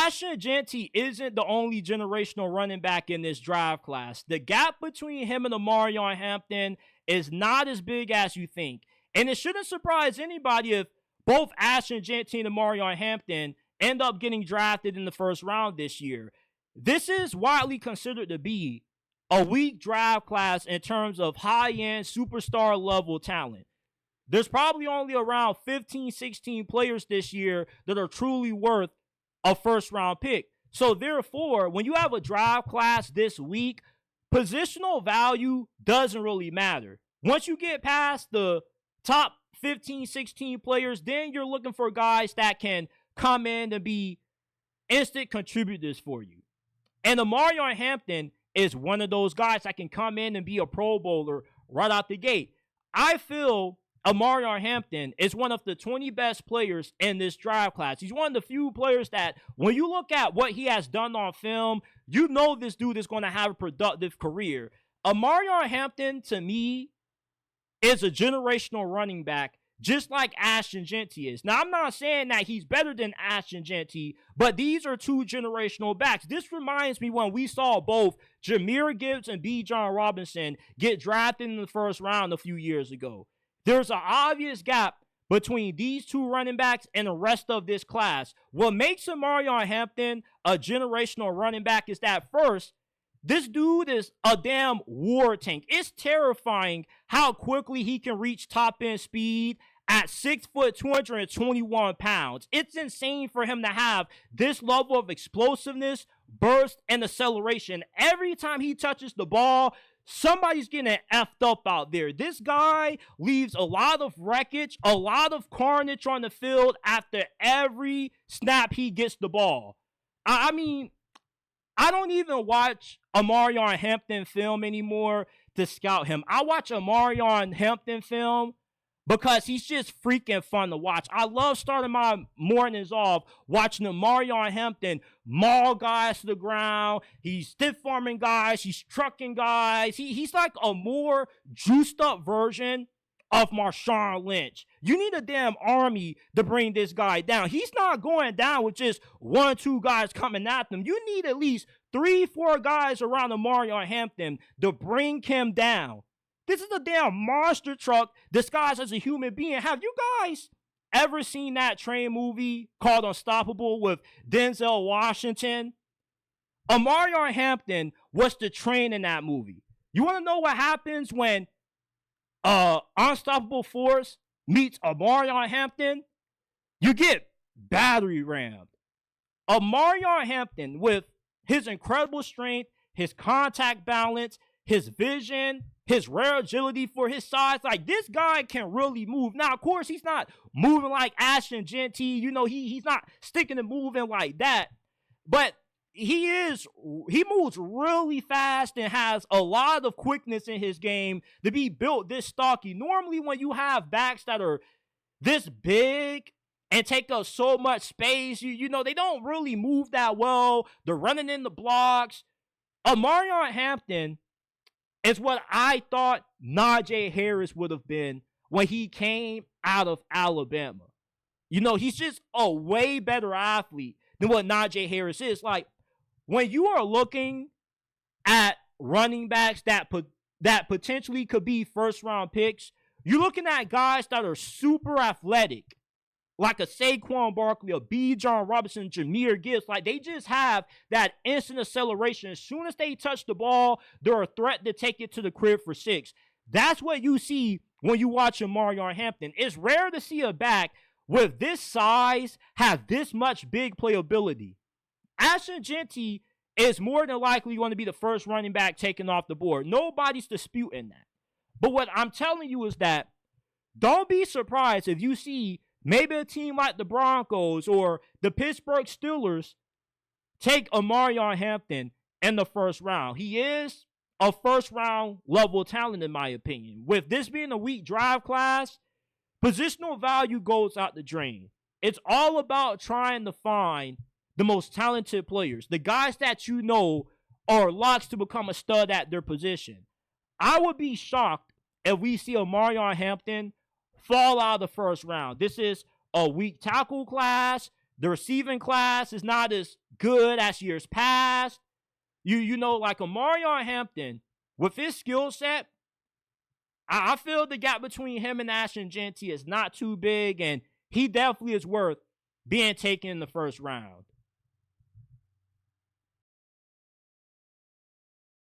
Ashton Jeanty isn't the only generational running back in this draft class. The gap between him and Omarion Hampton is not as big as you think. And it shouldn't surprise anybody if both Ashton Jeanty and Omarion Hampton end up getting drafted in the first round this year. This is widely considered to be a weak draft class in terms of high-end superstar level talent. There's probably only around 15, 16 players this year that are truly worth a first-round pick. So therefore, when you have a draft class this weak, positional value doesn't really matter. Once you get past the top 15, 16 players, then you're looking for guys that can come in and be instant contributors for you. And Omarion Hampton is one of those guys that can come in and be a Pro Bowler right out the gate. I feel Omarion Hampton is one of the 20 best players in this draft class. He's one of the few players that, when you look at what he has done on film, you know this dude is going to have a productive career. Omarion Hampton, to me, is a generational running back, just like Ashton Jeanty is. Now, I'm not saying that he's better than Ashton Jeanty, but these are two generational backs. This reminds me when we saw both Jahmyr Gibbs and Bijan Robinson get drafted in the first round a few years ago. There's an obvious gap between these two running backs and the rest of this class. What makes Omarion Hampton a generational running back is that, first, this dude is a damn war tank. It's terrifying how quickly he can reach top-end speed at 6 foot, 221 pounds. It's insane for him to have this level of explosiveness, burst, and acceleration. Every time he touches the ball, somebody's getting effed up out there. This guy leaves a lot of wreckage, a lot of carnage on the field after every snap he gets the ball. I mean, I don't even watch Omarion Hampton film anymore to scout him. I watch Omarion Hampton film because he's just freaking fun to watch. I love starting my mornings off watching Omarion Hampton maul guys to the ground. He's stiff-arming guys. He's trucking guys. He's like a more juiced-up version of Marshawn Lynch. You need a damn army to bring this guy down. He's not going down with just 1 or 2 guys coming at him. You need at least 3, 4 guys around Omarion Hampton to bring him down. This is a damn monster truck disguised as a human being. Have you guys ever seen that train movie called Unstoppable with Denzel Washington? Omarion Hampton was the train in that movie. You want to know what happens when Unstoppable Force meets Omarion Hampton? You get battery rammed. Omarion Hampton, with his incredible strength, his contact balance, his vision, his rare agility for his size, like, this guy can really move. Now, of course, he's not moving like Ashton Jeanty. You know, he's not sticking and moving like that. But he moves really fast and has a lot of quickness in his game to be built this stocky. Normally, when you have backs that are this big and take up so much space, you know, they don't really move that well. They're running in the blocks. Omarion Hampton is what I thought Najee Harris would have been when he came out of Alabama. You know, he's just a way better athlete than what Najee Harris is. Like, when you are looking at running backs that potentially could be first-round picks, you're looking at guys that are super athletic, like a Saquon Barkley, a Bijan Robinson, Jahmyr Gibbs. Like, they just have that instant acceleration. As soon as they touch the ball, they're a threat to take it to the crib for 6. That's what you see when you watch Omarion Hampton. It's rare to see a back with this size have this much big playability. Ashton Jeanty is more than likely going to be the first running back taken off the board. Nobody's disputing that. But what I'm telling you is that don't be surprised if you see maybe a team like the Broncos or the Pittsburgh Steelers take Omarion Hampton in the first round. He is a first-round level talent, in my opinion. With this being a weak draft class, positional value goes out the drain. It's all about trying to find the most talented players, the guys that you know are locks to become a stud at their position. I would be shocked if we see Omarion Hampton fall out of the first round. This is a weak tackle class. The receiving class is not as good as years past. You know, like Omarion Hampton, with his skill set, I feel the gap between him and Ashton Jeanty is not too big, and he definitely is worth being taken in the first round.